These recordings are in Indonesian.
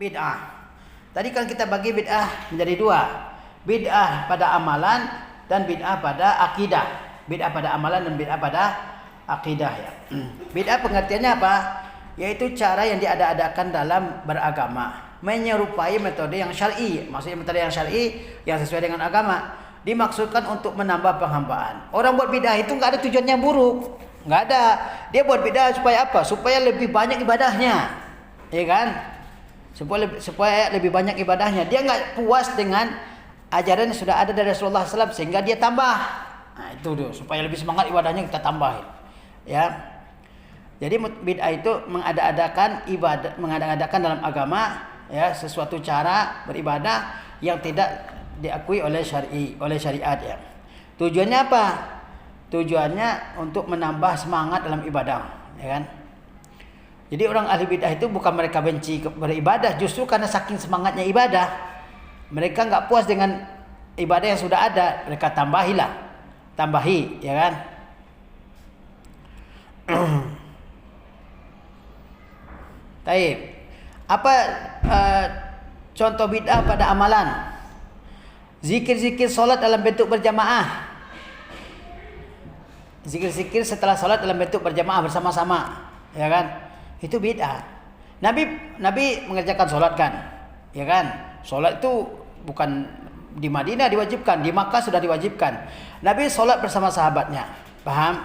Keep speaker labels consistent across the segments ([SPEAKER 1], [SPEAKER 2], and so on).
[SPEAKER 1] bid'ah. Tadi kan kita bagi bid'ah menjadi dua. Bid'ah pada amalan dan bid'ah pada akidah. Bid'ah pada amalan dan bid'ah pada akidah ya. Bid'ah pengertiannya apa? Yaitu cara yang diada-adakan dalam beragama, menyerupai metode yang syar'i. Maksudnya metode yang syar'i yang sesuai dengan agama. Dimaksudkan untuk menambah penghambaan. Orang buat bid'ah itu enggak ada tujuannya buruk. Enggak ada. Dia buat bid'ah supaya apa? Supaya lebih banyak ibadahnya. Ya kan? Supaya lebih banyak ibadahnya. Dia enggak puas dengan ajaran yang sudah ada dari Rasulullah SAW sehingga dia tambah. Nah, itu tuh, supaya lebih semangat ibadahnya kita tambahin. Ya. Jadi bid'ah itu mengada-adakan dalam agama ya sesuatu cara beribadah yang tidak diakui oleh syariat ya. Tujuannya apa? Tujuannya untuk menambah semangat dalam ibadah, ya kan? Jadi orang ahli bid'ah itu bukan mereka benci beribadah, justru karena saking semangatnya ibadah, mereka enggak puas dengan ibadah yang sudah ada, mereka tambahi, ya kan? Taib. Apa contoh bid'ah pada amalan? Zikir-zikir solat dalam bentuk berjamaah. Zikir-zikir setelah solat dalam bentuk berjamaah bersama-sama, ya kan? Itu bid'ah. Nabi mengerjakan solat kan, ya kan? Solat itu bukan di Madinah diwajibkan, di Makkah sudah diwajibkan. Nabi solat bersama sahabatnya, paham?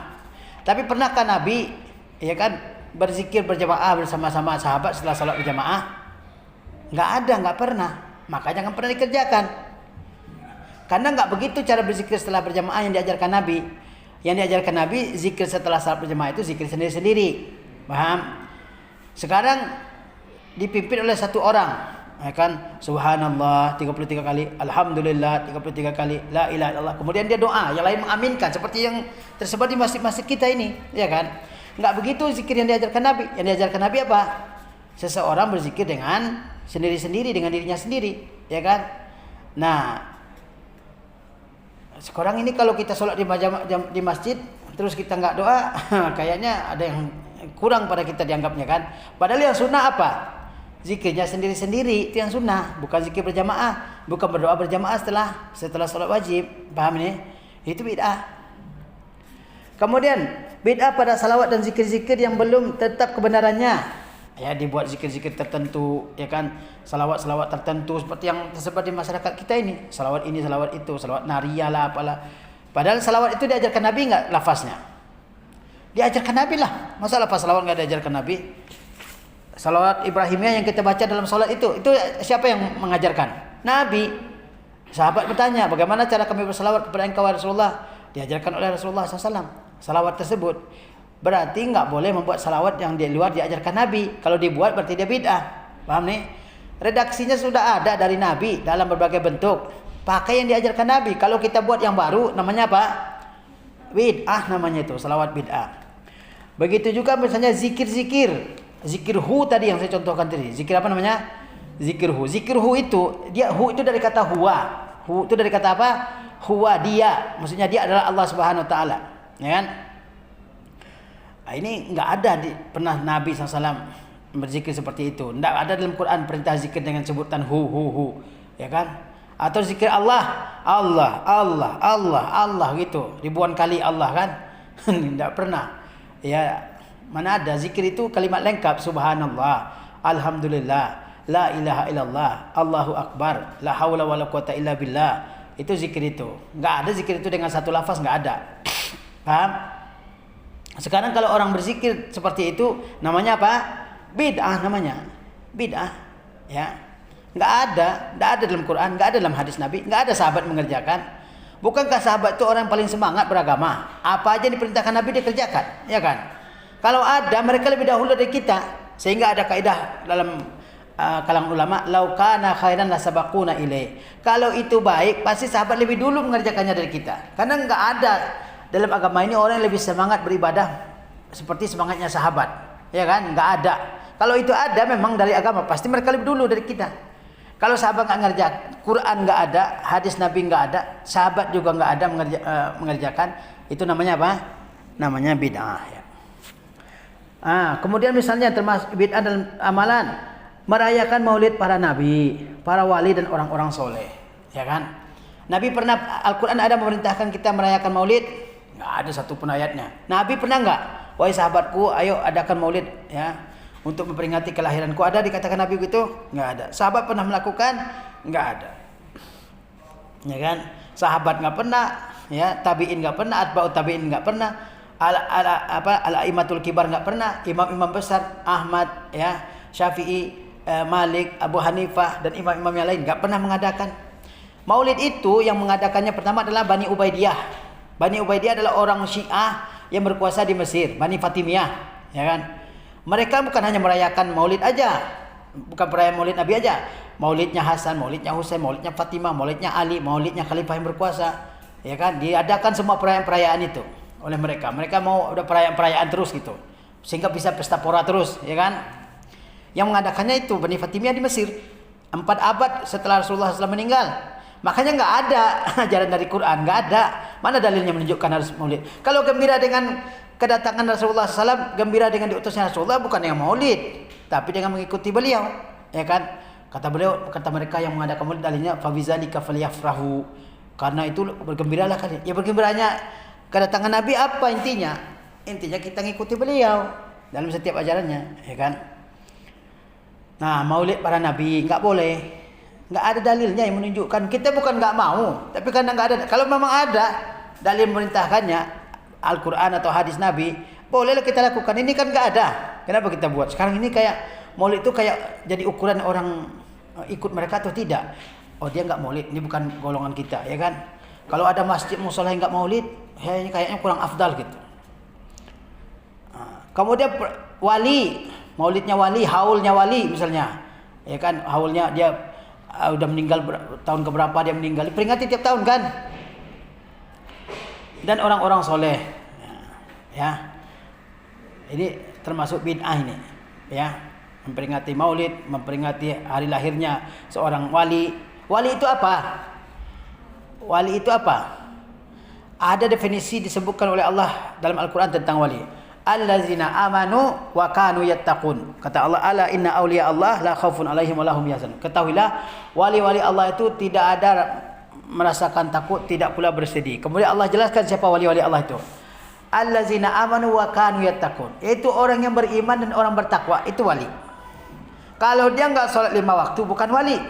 [SPEAKER 1] Tapi pernahkah Nabi, ya kan, berzikir berjamaah bersama-sama sahabat setelah solat berjamaah? Enggak ada, enggak pernah. Maka jangan pernah dikerjakan. Karena enggak begitu cara berzikir setelah berjamaah yang diajarkan Nabi. Yang diajarkan Nabi, zikir setelah salat berjamaah itu zikir sendiri-sendiri. Paham? Sekarang dipimpin oleh satu orang, ya kan? Subhanallah 33 kali, alhamdulillah 33 kali, la ilaha illallah. Kemudian dia doa, yang lain mengaminkan seperti yang tersebar di masjid-masjid kita ini, ya kan? Enggak begitu zikir yang diajarkan Nabi. Yang diajarkan Nabi apa? Seseorang berzikir dengan sendiri-sendiri, dengan dirinya sendiri, ya kan? Nah, sekarang ini kalau kita sholat di masjid terus kita enggak doa, kayaknya ada yang kurang pada kita dianggapnya kan. Padahal yang sunnah apa? Zikirnya sendiri-sendiri, itu yang sunnah, bukan zikir berjamaah, bukan berdoa berjamaah setelah sholat wajib. Paham ini? Itu bid'ah. Kemudian bid'ah pada salawat dan zikir-zikir yang belum tetap kebenarannya. Ya, dibuat zikir-zikir tertentu, ya kan, salawat-salawat tertentu seperti yang tersebar di masyarakat kita ini, salawat ini, salawat itu, salawat nariyah lah apalah. Padahal salawat itu diajarkan Nabi enggak lafaznya? Diajarkan Nabi lah. Masa lafaz salawat enggak diajarkan Nabi? Salawat Ibrahimiyah yang kita baca dalam salat itu siapa yang mengajarkan? Nabi. Sahabat bertanya, bagaimana cara kami bersalawat kepada engkau Rasulullah? Diajarkan oleh Rasulullah SAW. Salawat tersebut. Berarti enggak boleh membuat salawat yang di luar diajarkan Nabi. Kalau dibuat berarti dia bid'ah. Paham nih? Redaksinya sudah ada dari Nabi dalam berbagai bentuk. Pakai yang diajarkan Nabi. Kalau kita buat yang baru namanya apa? Bid'ah namanya itu, salawat bid'ah. Begitu juga misalnya zikir-zikir. Zikir hu tadi yang saya contohkan tadi. Zikir apa namanya? Zikir hu. Zikir hu itu, hu itu dari kata huwa. Hu itu dari kata apa? Huwa, dia. Maksudnya dia adalah Allah Subhanahu wa taala. Ya kan? Nah, ini enggak ada pernah Nabi SAW berzikir seperti itu. Enggak ada dalam Quran perintah zikir dengan sebutan hu. Ya kan? Atau zikir Allah gitu. Ribuan kali Allah kan? Enggak pernah. Ya, mana ada zikir itu kalimat lengkap, subhanallah, alhamdulillah, la ilaha illallah, Allahu akbar, la haula wala quwata illa billah. Itu zikir itu. Enggak ada zikir itu dengan satu lafaz, enggak ada. Paham? Sekarang kalau orang berzikir seperti itu namanya apa? Bid'ah namanya. Bid'ah, ya. Enggak ada dalam Quran, enggak ada dalam hadis Nabi, enggak ada sahabat mengerjakan. Bukankah sahabat itu orang yang paling semangat beragama? Apa aja yang diperintahkan Nabi dia kerjakan, ya kan? Kalau ada, mereka lebih dahulu dari kita. Sehingga ada kaidah dalam kalangan ulama, lau kana khairan lasabaquna ilaih. Kalau itu baik, pasti sahabat lebih dulu mengerjakannya dari kita. Karena enggak ada dalam agama ini orang yang lebih semangat beribadah seperti semangatnya sahabat, ya kan? Enggak ada. Kalau itu ada memang dari agama, pasti mereka lebih dulu dari kita. Kalau sahabat enggak ngerjakan, Quran enggak ada, hadis Nabi enggak ada, sahabat juga enggak ada mengerjakan, itu namanya apa? Namanya bid'ah ya. Kemudian misalnya termasuk bid'ah dalam amalan, merayakan maulid para nabi, para wali dan orang-orang soleh, ya kan? Nabi pernah, Al-Quran ada memerintahkan kita merayakan maulid? Nggak ada satupun ayatnya. Nabi pernah nggak? Wahai sahabatku, ayo adakan maulid ya untuk memperingati kelahiranku. Ada dikatakan Nabi gitu? Nggak ada. Sahabat pernah melakukan? Nggak ada. Ya kan? Sahabat nggak pernah, ya tabiin nggak pernah, atba'ut tabiin nggak pernah, al-aimatul kibar nggak pernah, imam-imam besar Ahmad, ya Syafi'i, Malik, Abu Hanifah dan imam-imam yang lain nggak pernah mengadakan. Maulid itu yang mengadakannya pertama adalah Bani Ubaidiyah. Bani Ubaidiyah adalah orang Syiah yang berkuasa di Mesir, Bani Fatimiyah, ya kan? Mereka bukan hanya merayakan Maulid aja, bukan perayaan Maulid Nabi aja. Maulidnya Hasan, Maulidnya Husain, Maulidnya Fatimah, Maulidnya Ali, Maulidnya Khalifah yang berkuasa, ya kan? Diadakan semua perayaan-perayaan itu oleh mereka. Mereka mau ada perayaan-perayaan terus gitu, sehingga bisa pesta pora terus, ya kan? Yang mengadakannya itu Bani Fatimiyah di Mesir 4 abad setelah Rasulullah SAW meninggal. Makanya nggak ada ajaran dari Quran, nggak ada. Mana dalilnya menunjukkan harus maulid? Kalau gembira dengan kedatangan Rasulullah SAW, gembira dengan diutusnya Rasulullah, bukan yang maulid, tapi dengan mengikuti beliau, ya kan? Kata beliau, kata mereka yang mengadakan maulid, dalilnya fabizalika falyafrahu. Karena itu bergembiralah kalian. Ya bergembiranya kedatangan Nabi apa intinya? Intinya kita ngikuti beliau dalam setiap ajarannya, ya kan? Nah, maulid para nabi nggak boleh. Nggak ada dalilnya yang menunjukkan. Kita bukan nggak mau, tapi karena nggak ada. Kalau memang ada dalil memerintahkannya, Al-Quran atau hadis Nabi, bolehlah kita lakukan. Ini kan nggak ada. Kenapa kita buat? Sekarang ini kayak maulid itu kayak jadi ukuran orang ikut mereka atau tidak. Oh dia nggak maulid, ini bukan golongan kita, ya kan? Kalau ada masjid musola yang nggak maulid, kayaknya kurang afdal gitu. Kemudian wali, maulidnya wali, haulnya wali misalnya, ya kan? Haulnya dia udah meninggal tahun keberapa dia meninggal, diperingati tiap tahun kan? Dan orang-orang soleh, ya, ini termasuk bid'ah ini, ya, memperingati maulid, memperingati hari lahirnya seorang wali. Wali itu apa? Wali itu apa? Ada definisi disebutkan oleh Allah dalam Al-Quran tentang wali. Allazina amanu wa kanu yattaqun. Kata Allah, ala inna awliya Allah la khaufun alaihim wa lahum yahzanun. Ketahuilah, wali-wali Allah itu tidak ada merasakan takut, tidak pula bersedih. Kemudian Allah jelaskan siapa wali-wali Allah itu. Allazina amanu wa kanu yattaqun. Itu orang yang beriman dan orang bertakwa, itu wali. Kalau dia enggak salat 5 waktu, bukan wali.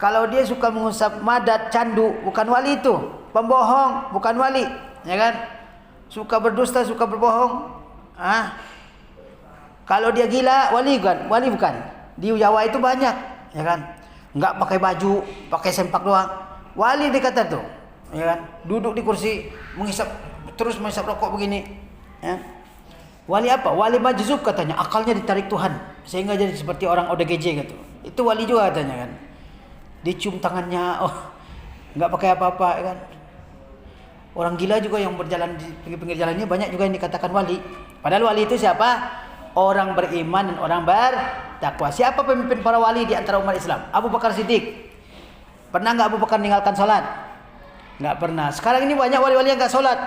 [SPEAKER 1] Kalau dia suka mengusap madat, candu, bukan wali itu. Pembohong, bukan wali, ya kan? Suka berdusta, suka berbohong. Kalau dia gila, wali kan? Wali bukan. Di Jawa itu banyak, ya kan? Enggak pakai baju, pakai sempak doang. Wali dikata tuh, ya kan? Duduk di kursi, terus menghisap rokok begini. Ya. Wali apa? Wali majzub katanya, akalnya ditarik Tuhan sehingga jadi seperti orang ODGJ gitu. Itu wali juga katanya kan. Dicium tangannya, enggak pakai apa-apa, ya kan? Orang gila juga yang berjalan di pinggir-pinggir jalannya banyak juga yang dikatakan wali. Padahal wali itu siapa? Orang beriman dan orang bertakwa. Siapa pemimpin para wali di antara umat Islam? Abu Bakar Siddiq. Pernah nggak Abu Bakar meninggalkan sholat? Nggak pernah. Sekarang ini banyak wali-wali yang nggak sholat.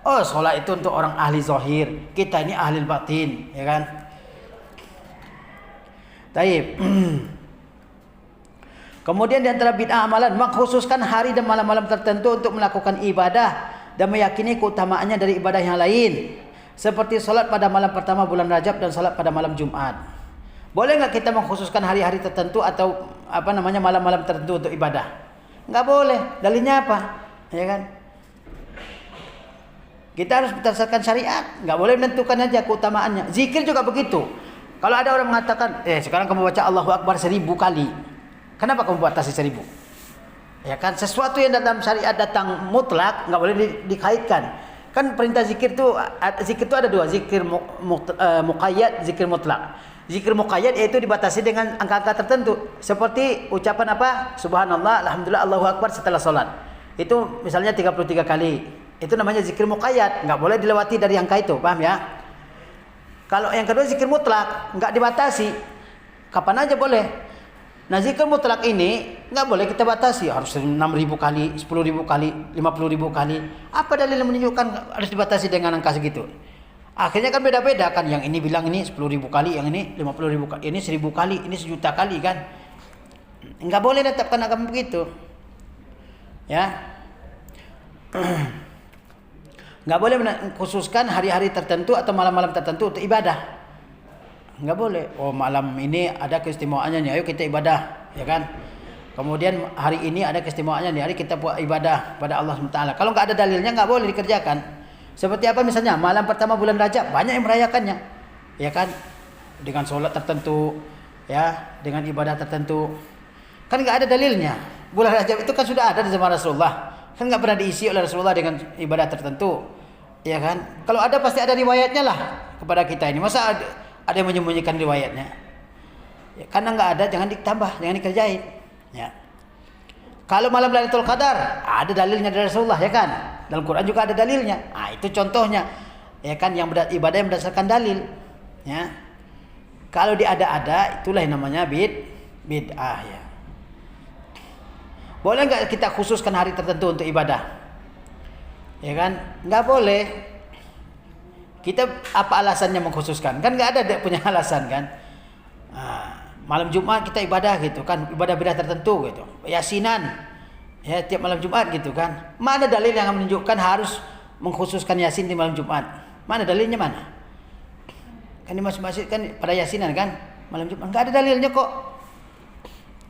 [SPEAKER 1] Oh, sholat itu untuk orang ahli zahir. Kita ini ahli batin, ya kan? Taib. Kemudian di antara bid'ah amalan, mengkhususkan hari dan malam-malam tertentu untuk melakukan ibadah dan meyakini keutamaannya dari ibadah yang lain. Seperti salat pada malam pertama bulan Rajab dan salat pada malam Jumat. Boleh nggak kita mengkhususkan hari-hari tertentu atau malam-malam tertentu untuk ibadah? Nggak boleh. Dalilnya apa? Ya kan? Kita harus berdasarkan syariat. Nggak boleh menentukan aja keutamaannya. Zikir juga begitu. Kalau ada orang mengatakan, sekarang kamu baca Allahu Akbar 1000 kali. Kenapa kamu batasi 1000? Ya kan, sesuatu yang dalam syariat datang mutlak nggak boleh dikaitkan. Kan perintah zikir itu ada 2, zikir muqayyad, zikir mutlak. Zikir muqayyad yaitu dibatasi dengan angka-angka tertentu. Seperti ucapan apa? Subhanallah, alhamdulillah, Allahu Akbar setelah salat. Itu misalnya 33 kali. Itu namanya zikir muqayyad, nggak boleh dilewati dari angka itu, paham ya? Kalau yang kedua zikir mutlak, nggak dibatasi. Kapan aja boleh. Nah, zikir mutlak ini nggak boleh kita batasi, harus 6.000 kali, 10.000 kali, 50.000 kali. Apa dalil yang menunjukkan harus dibatasi dengan angka segitu? Akhirnya kan beda-beda kan, yang ini bilang ini 10.000 kali, yang ini 50.000 kali, ini 1.000 kali, ini 1.000.000 kali kan. Enggak boleh tetapkan agama begitu. Ya. Enggak boleh khususkan hari-hari tertentu atau malam-malam tertentu untuk ibadah. Enggak boleh. Oh, malam ini ada keistimewaannya nih, ayo kita ibadah, ya kan? Kemudian hari ini ada keistimewaannya nih, hari kita buat ibadah pada Allah SWT. Kalau enggak ada dalilnya enggak boleh dikerjakan. Seperti apa misalnya malam pertama bulan Rajab banyak yang merayakannya, ya kan, dengan sholat tertentu, ya, dengan ibadah tertentu, kan nggak ada dalilnya. Bulan Rajab itu kan sudah ada di zaman Rasulullah, kan nggak pernah diisi oleh Rasulullah dengan ibadah tertentu, ya kan. Kalau ada pasti ada riwayatnya lah kepada kita ini. Masa ada yang menyembunyikan riwayatnya? Ya, karena nggak ada, jangan ditambah, jangan dikerjain. Ya. Kalau malam Lailatul Qadar ada dalilnya dari Rasulullah, ya kan. Dalam Quran juga ada dalilnya. Ah, itu contohnya, ya kan, yang ibadah yang berdasarkan dalil. Ya. Kalau diada-ada, itulah yang namanya bid'ah. Ya. Boleh nggak kita khususkan hari tertentu untuk ibadah? Ya kan, nggak boleh. Kita apa alasannya mengkhususkan? Kan nggak ada dia punya alasan kan. Malam Jumat kita ibadah gitu kan, ibadah tertentu gitu, yasinan, ya, tiap malam Jumat gitu kan. Mana dalil yang menunjukkan harus mengkhususkan yasin di malam Jumat? Mana dalilnya mana? Kan di masjid kan pada yasinan kan malam Jumat, nggak ada dalilnya kok.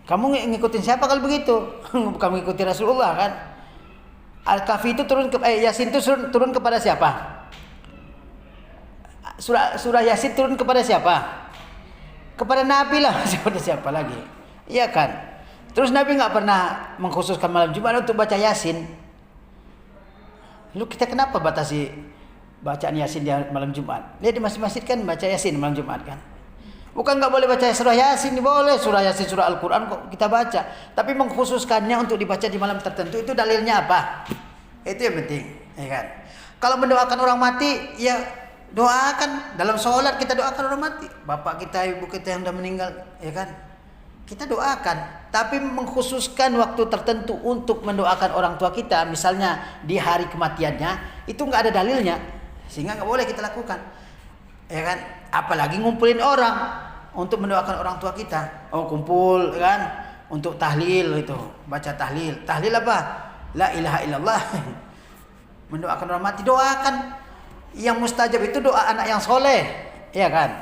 [SPEAKER 1] Kamu ngikutin siapa kalau begitu? Bukan mengikuti Rasulullah kan? Al-Kahfi itu Yasin itu turun kepada siapa? Surah Yasin turun kepada siapa? Kepada Nabi lah, siapa lagi, iya kan? Terus Nabi nggak pernah mengkhususkan malam Jumat untuk baca Yasin. Lu kita kenapa batasi bacaan Yasin di malam Jumat? Lihat di masjid-masjid kan baca Yasin malam Jumat kan? Bukan nggak boleh baca surah Yasin, boleh surah Yasin, surah Al-Quran kok kita baca. Tapi mengkhususkannya untuk dibaca di malam tertentu itu dalilnya apa? Itu yang penting, ya kan? Kalau mendoakan orang mati, ya doakan dalam sholat, kita doakan orang mati, bapak kita, ibu kita yang sudah meninggal, ya kan, kita doakan. Tapi mengkhususkan waktu tertentu untuk mendoakan orang tua kita, misalnya di hari kematiannya, itu nggak ada dalilnya, sehingga nggak boleh kita lakukan, ya kan. Apalagi ngumpulin orang untuk mendoakan orang tua kita. Oh, kumpul, ya kan, untuk tahlil itu, baca tahlil apa? La ilaha illallah. Mendoakan orang mati, doakan. Yang mustajab itu doa anak yang soleh, ya kan?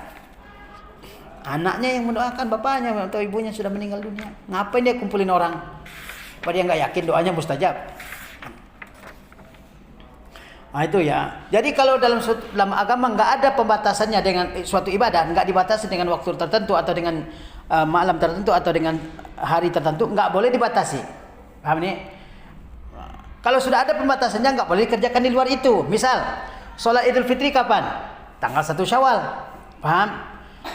[SPEAKER 1] Anaknya yang mendoakan bapaknya atau ibunya sudah meninggal dunia. Ngapain dia kumpulin orang? Apa dia nggak yakin doanya mustajab? Nah itu ya. Jadi kalau dalam agama nggak ada pembatasannya dengan suatu ibadah, nggak dibatasi dengan waktu tertentu atau dengan malam tertentu atau dengan hari tertentu, nggak boleh dibatasi. Paham nih? Kalau sudah ada pembatasannya, nggak boleh dikerjakan di luar itu. Misal sholat Idul Fitri kapan? Tanggal 1 Syawal. Paham?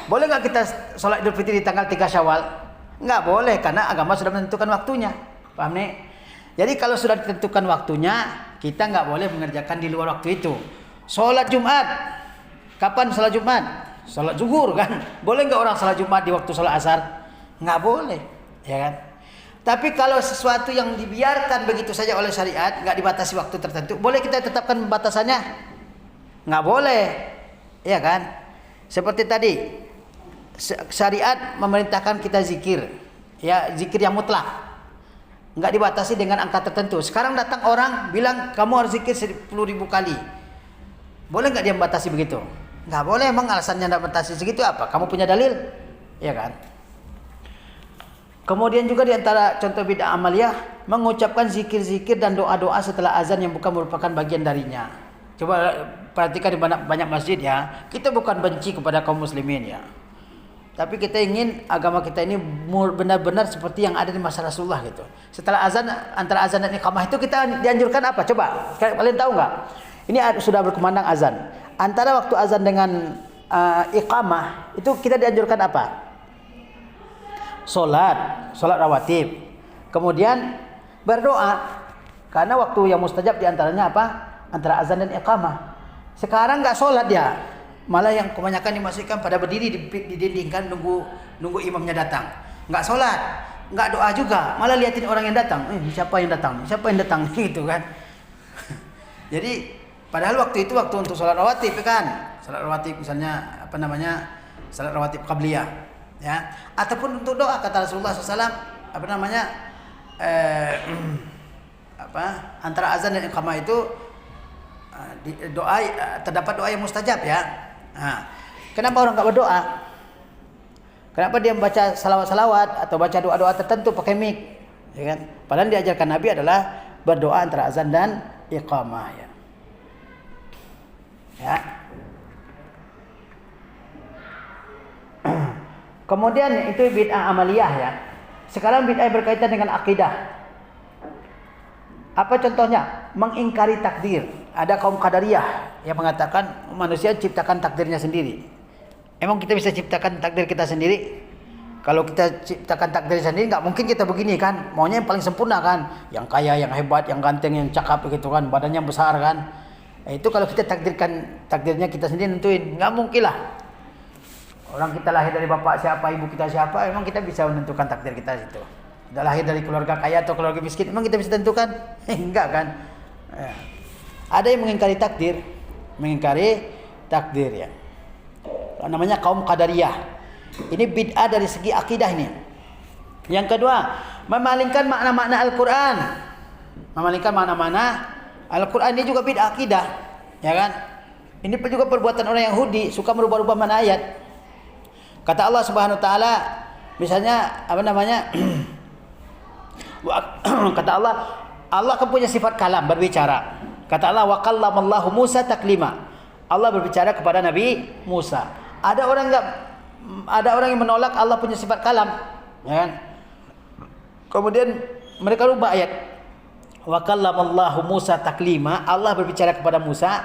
[SPEAKER 1] Boleh nggak kita sholat Idul Fitri di tanggal 3 Syawal? Nggak boleh, karena agama sudah menentukan waktunya. Paham nih? Jadi kalau sudah ditentukan waktunya, kita nggak boleh mengerjakan di luar waktu itu. Sholat Jumat. Kapan sholat Jumat? Sholat zuhur kan? Boleh nggak orang sholat Jumat di waktu sholat asar? Nggak boleh. Ya kan? Tapi kalau sesuatu yang dibiarkan begitu saja oleh syariat, nggak dibatasi waktu tertentu, boleh kita tetapkan batasannya? Nggak boleh, ya kan? Seperti tadi, syariat memerintahkan kita zikir, ya, zikir yang mutlak, nggak dibatasi dengan angka tertentu. Sekarang datang orang bilang kamu harus zikir 10.000 kali, boleh nggak dia membatasi begitu? Nggak boleh. Emang alasannya nggak batasi segitu apa? Kamu punya dalil, ya kan? Kemudian juga di antara contoh bid'ah amaliyah, mengucapkan zikir-zikir dan doa-doa setelah azan yang bukan merupakan bagian darinya. Coba perhatikan di banyak masjid ya. Kita bukan benci kepada kaum muslimin ya. Tapi kita ingin agama kita ini benar-benar seperti yang ada di masa Rasulullah gitu. Setelah azan, antara azan dan iqamah itu kita dianjurkan apa? Coba, kalian tahu nggak? Ini sudah berkumandang azan. Antara waktu azan dengan iqamah itu kita dianjurkan apa? Sholat rawatib. Kemudian berdoa. Karena waktu yang mustajab diantaranya apa? Antara azan dan iqamah. Sekarang nggak sholat dia, malah yang kebanyakan dimasukkan pada berdiri di dinding kan, nunggu imamnya datang. Nggak sholat, nggak doa juga, malah liatin orang yang datang. Siapa yang datang gitu kan. Jadi padahal waktu itu waktu untuk sholat rawatib kan, salat rawatib misalnya salat rawatib qabliyah, ya. Ataupun untuk doa kata Rasulullah SAW antara azan dan iqamah itu doa terdapat doa yang mustajab, ya. Nah, kenapa orang enggak berdoa? Kenapa dia membaca salawat-salawat atau baca doa-doa tertentu pakai mic, ya kan? Padahal diajarkan Nabi adalah berdoa antara azan dan iqamah, ya. Ya. Kemudian itu bid'ah amaliyah, ya. Sekarang bid'ah berkaitan dengan akidah. Apa contohnya? Mengingkari takdir. Ada kaum Qadariyah yang mengatakan manusia ciptakan takdirnya sendiri. Emang kita bisa ciptakan takdir kita sendiri? Kalau kita ciptakan takdir sendiri, nggak mungkin kita begini kan? Maunya yang paling sempurna kan? Yang kaya, yang hebat, yang ganteng, yang cakap begitu kan? Badannya besar kan? Itu kalau kita takdirnya kita sendiri nentuin, nggak mungkin lah. Orang kita lahir dari bapak siapa, ibu kita siapa, emang kita bisa menentukan takdir kita itu. Kita lahir dari keluarga kaya atau keluarga miskin, emang kita bisa tentukan? Enggak kan? Ya. Ada yang mengingkari takdir, ya. Namanya kaum Qadariyah. Ini bid'ah dari segi akidah ini. Yang kedua, memalingkan makna-makna Al-Quran. Memalingkan makna-makna Al-Quran ini juga bid'ah akidah, ya kan? Ini juga perbuatan orang Yahudi, suka merubah-rubah makna ayat. Kata Allah Subhanahu wa taala, misalnya kata Allah kan punya sifat kalam, berbicara. Kata Allah, wa kallamallahu Musa taklima. Allah berbicara kepada Nabi Musa. Ada orang yang menolak Allah punya sifat kalam, ya kan? Kemudian mereka rubah ayat. Wa kallamallahu Musa taklima. Allah berbicara kepada Musa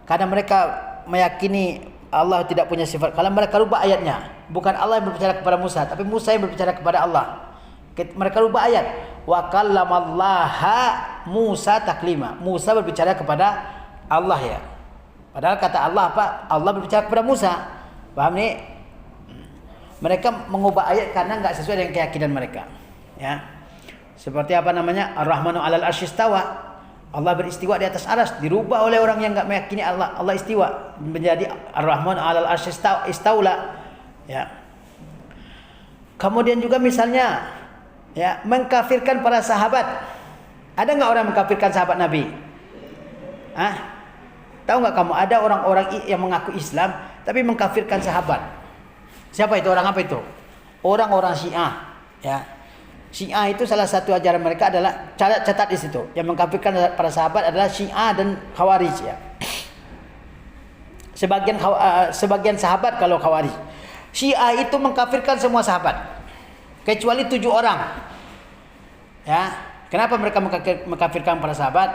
[SPEAKER 1] karena mereka meyakini Allah tidak punya sifat kalam, mereka rubah ayatnya. Bukan Allah yang berbicara kepada Musa, tapi Musa yang berbicara kepada Allah. Mereka rubah ayat. Wa kallamallaha Musa taklima. Musa berbicara kepada Allah, ya. Padahal kata Allah apa? Allah berbicara kepada Musa. Paham nih? Mereka mengubah ayat karena enggak sesuai dengan keyakinan mereka, ya. Seperti Ar-Rahmanu 'alal 'arsy istawa. Allah beristiwa di atas aras, dirubah oleh orang yang enggak meyakini Allah istiwa menjadi Ar-Rahmanu 'alal 'arsy istaula, ya. Kemudian juga misalnya, ya, mengkafirkan para sahabat. Ada enggak orang mengkafirkan sahabat Nabi? Tahu enggak kamu ada orang-orang yang mengaku Islam tapi mengkafirkan sahabat? Siapa itu? Orang apa itu? Orang-orang Syiah, ya. Syiah itu salah satu ajaran mereka adalah, catat di situ, yang mengkafirkan para sahabat adalah Syiah dan Khawarij, ya. Sebagian sahabat kalau Khawarij. Syiah itu mengkafirkan semua sahabat kecuali 7 orang. Ya, kenapa mereka mengkafirkan para sahabat?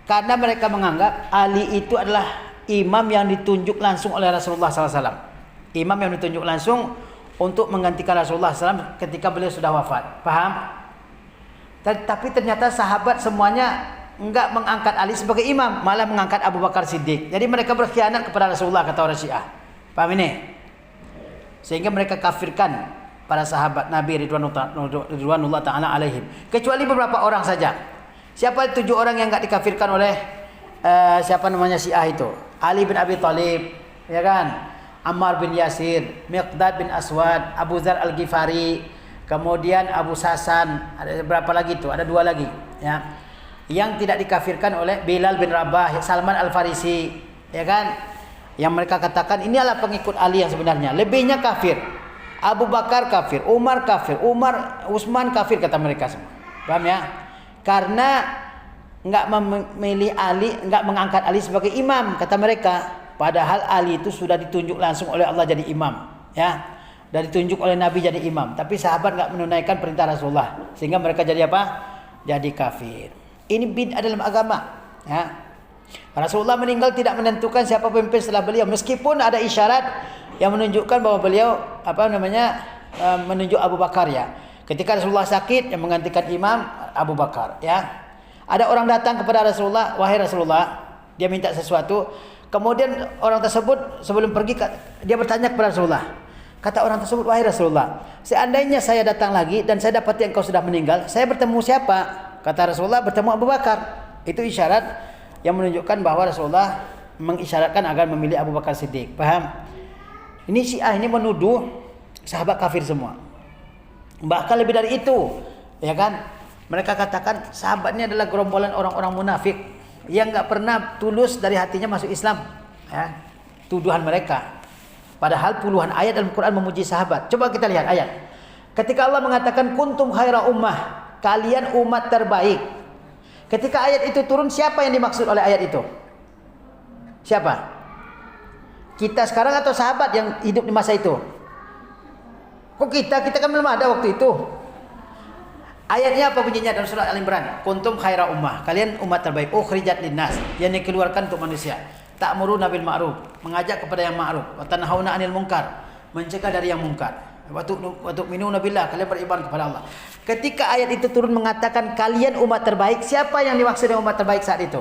[SPEAKER 1] Karena mereka menganggap Ali itu adalah imam yang ditunjuk langsung oleh Rasulullah SAW. Imam yang ditunjuk langsung untuk menggantikan Rasulullah SAW ketika beliau sudah wafat. Paham? Tapi ternyata sahabat semuanya enggak mengangkat Ali sebagai imam, malah mengangkat Abu Bakar Siddiq. Jadi mereka berkhianat kepada Rasulullah, kata orang Syiah. Paham ini? Sehingga mereka kafirkan para sahabat Nabi ridwanullah ta'ala alaihim. Kecuali beberapa orang saja. Siapa 7 orang yang enggak dikafirkan oleh Syiah itu? Ali bin Abi Thalib, ya kan? Ammar bin Yasir, Miqdad bin Aswad, Abu Dzar Al-Ghifari, kemudian Abu Sasan, ada berapa lagi itu? Ada 2 lagi, ya. Yang tidak dikafirkan oleh Bilal bin Rabah, Salman Al-Farisi, ya kan? Yang mereka katakan ini adalah pengikut Ali yang sebenarnya. Lebihnya kafir. Abu Bakar kafir, Umar kafir, Utsman kafir, kata mereka semua. Paham, ya? Karena enggak memilih Ali, enggak mengangkat Ali sebagai imam, kata mereka. Padahal Ali itu sudah ditunjuk langsung oleh Allah jadi imam, ya. Dan ditunjuk oleh Nabi jadi imam. Tapi sahabat enggak menunaikan perintah Rasulullah, sehingga mereka jadi apa? Jadi kafir. Ini bid'ah dalam agama, ya. Rasulullah meninggal tidak menentukan siapa pemimpin setelah beliau, meskipun ada isyarat yang menunjukkan bahwa beliau menunjuk Abu Bakar, ya. Ketika Rasulullah sakit, yang menggantikan imam Abu Bakar, ya. Ada orang datang kepada Rasulullah, wahai Rasulullah, dia minta sesuatu. Kemudian orang tersebut sebelum pergi dia bertanya kepada Rasulullah. Kata orang tersebut, wahai Rasulullah, seandainya saya datang lagi dan saya dapati engkau sudah meninggal, saya bertemu siapa? Kata Rasulullah, bertemu Abu Bakar. Itu isyarat yang menunjukkan bahwa Rasulullah mengisyaratkan agar memilih Abu Bakar Siddiq. Paham? Ini Syiah ini menuduh sahabat kafir semua. Bahkan lebih dari itu, ya kan? Mereka katakan sahabatnya adalah gerombolan orang-orang munafik yang enggak pernah tulus dari hatinya masuk Islam. Ya, tuduhan mereka. Padahal puluhan ayat dalam Quran memuji sahabat. Coba kita lihat ayat. Ketika Allah mengatakan kuntum khaira ummah, kalian umat terbaik. Ketika ayat itu turun, siapa yang dimaksud oleh ayat itu? Siapa? Kita sekarang atau sahabat yang hidup di masa itu? Kok kita kan belum ada waktu itu. Ayatnya apa bunyinya dalam surat Al-Imran? Kuntum khaira ummah, kalian umat terbaik. Ukhrijat linnas, yang dikeluarkan untuk manusia. Ta'muruna bil ma'ruf, mengajak kepada yang ma'ruf. Wa tanhauna 'anil munkar, mencegah dari yang mungkar. Wa tu'minuna billah, kalian beriman kepada Allah. Ketika ayat itu turun mengatakan kalian umat terbaik, siapa yang dimaksud dengan umat terbaik saat itu?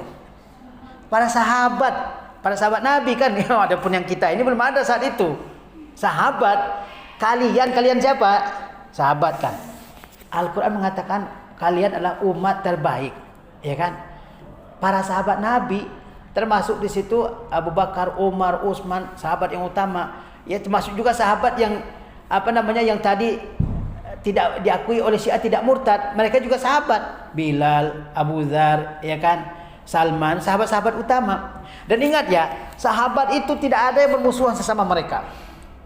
[SPEAKER 1] Para sahabat Nabi kan. Adapun yang kita ini belum ada saat itu. Sahabat, kalian siapa? Sahabat kan. Al-Quran mengatakan kalian adalah umat terbaik, ya kan? Para sahabat Nabi termasuk di situ Abu Bakar, Umar, Utsman, sahabat yang utama. Ya termasuk juga sahabat yang yang tadi tidak diakui oleh Syiah tidak murtad. Mereka juga sahabat. Bilal, Abu Dzar, ya kan? Salman, sahabat-sahabat utama. Dan ingat ya, sahabat itu tidak ada yang bermusuhan sesama mereka.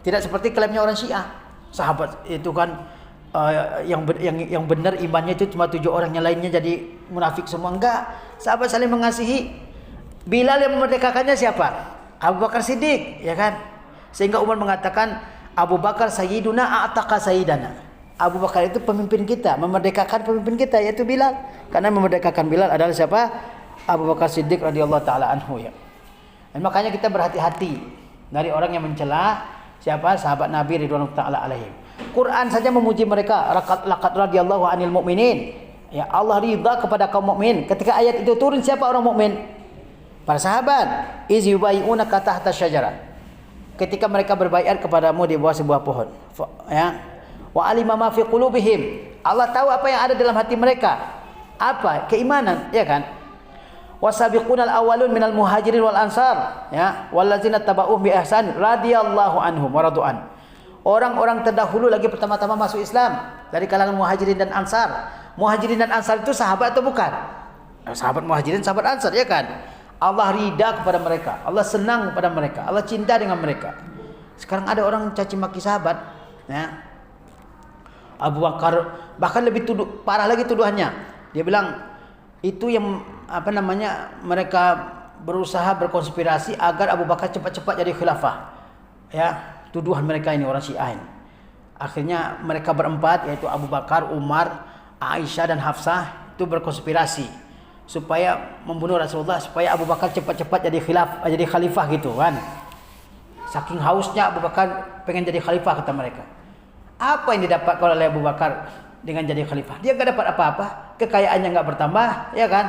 [SPEAKER 1] Tidak seperti klaimnya orang Syiah. Sahabat itu kan yang benar imannya itu cuma 7 orang, yang lainnya jadi munafik semua. Enggak. Sahabat saling mengasihi. Bilal yang memerdekakannya siapa? Abu Bakar Siddiq, ya kan? Sehingga Umar mengatakan Abu Bakar sayyiduna a'taqa sayyidana. Abu Bakar itu pemimpin kita, memerdekakan pemimpin kita, yaitu Bilal. Karena memerdekakan Bilal adalah siapa? Abu Bakar Siddiq radhiyallahu taala anhu, ya. Dan makanya kita berhati-hati dari orang yang mencela siapa? Sahabat Nabi ridwanullah taala alaihim. Quran saja memuji mereka, laqad radhiyallahu anil mu'minin. Ya, Allah ridha kepada kaum mukmin. Ketika ayat itu turun, siapa orang mukmin? Para sahabat. Iz yubayyi'unaka tahta syajarah. Ketika mereka berbaiat kepadamu di bawah sebuah pohon. Ya. Wa alima ma fi qulubihim. Allah tahu apa yang ada dalam hati mereka. Apa? Keimanan, ya kan? Wasabiqunal awwalun minal muhajirin wal ansar, ya, wallazina tabauhum bi ihsan radhiyallahu anhum wa radu'an. Orang-orang terdahulu lagi pertama-tama masuk Islam dari kalangan muhajirin dan ansar. Muhajirin dan ansar itu sahabat atau bukan? Sahabat muhajirin, sahabat ansar, ya kan? Allah ridha kepada mereka, Allah senang kepada mereka, Allah cinta dengan mereka. Sekarang ada orang caci maki sahabat, ya. Abu Bakar bahkan lebih parah lagi tuduhannya. Dia bilang itu yang mereka berusaha berkonspirasi agar Abu Bakar cepat-cepat jadi khilafah. Ya, tuduhan mereka ini orang Syiah ini. Akhirnya mereka berempat, yaitu Abu Bakar, Umar, Aisyah dan Hafsah, itu berkonspirasi supaya membunuh Rasulullah, supaya Abu Bakar cepat-cepat jadi khalifah gitu kan. Saking hausnya Abu Bakar pengen jadi khalifah, kata mereka. Apa yang didapatkan oleh Abu Bakar dengan jadi khalifah? Dia enggak dapat apa-apa, kekayaannya enggak bertambah, ya kan?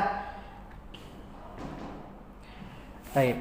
[SPEAKER 1] Baik.